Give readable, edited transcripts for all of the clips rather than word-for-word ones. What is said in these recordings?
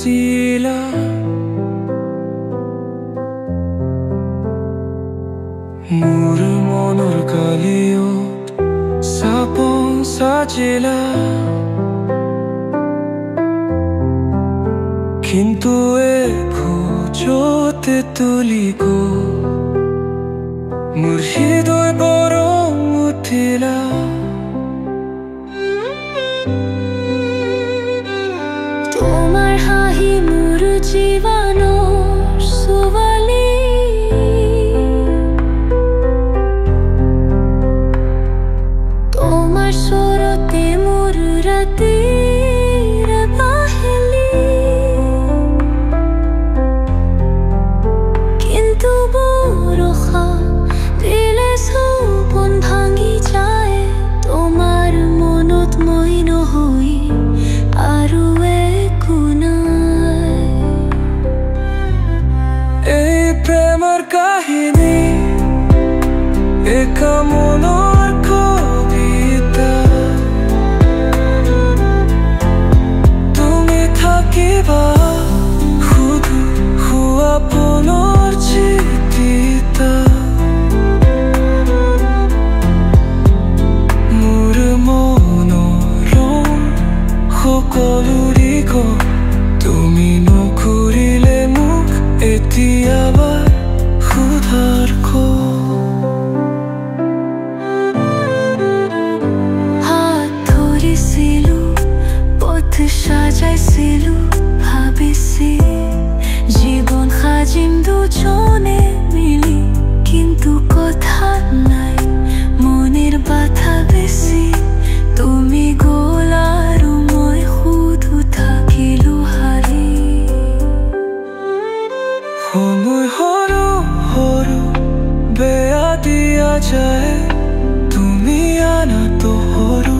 নাচিলা মোৰ মনৰ কালিয়ত সপোন সাজিলা কিন্তু খোজতে তুলি গ'ল মোৰ হৃদয় গৰম উঠিলা তোমাৰ হাঁহি মোৰ জীবনৰ সুৱালি তোমাৰ স্বৰতে মোৰ ৰাতিৰ পাহেলি কিন্তু বৰষা দিলে সপোন ভাঙি যায় তোমাৰ মনত মই নহৈ আৰু প্ৰেমেৰ কাহিনী একা মনেৰ কবিতা তুমি থাকিবা শুধু আপনৰ চিঠিতা মোৰ মনৰ সকলো দিশ তুমি নকৰিলে মোক এতিয়া হাত ধৰিছিলো পথ সাজাইছিলো ভাবিছি জীবন সাজিম দুজনে মিলি কিন্তু কথা নাই মনের বাধা বেছি তুমি গ'ল আৰু মই শুধু থাকিলো হাৰি সময় সৰু সৰু বেয়া দিয়া যায় তুমি আনাতো সৰু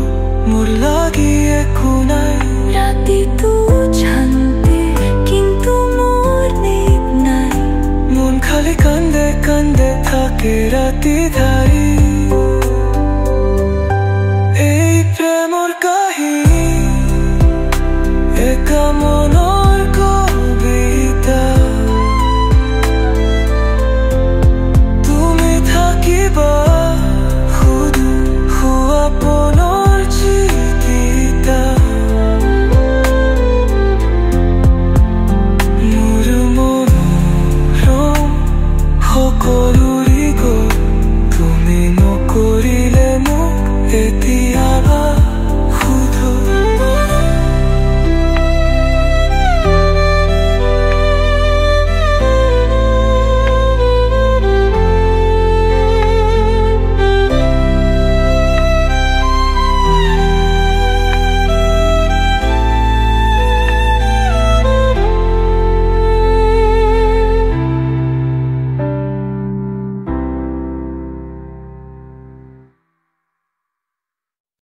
মোৰ লাগি একো নাই ৰাতিটো শান্তি কিন্তু মোৰ নিদ নাই মন খালি কান্দে কান্দে থাকে ৰাতি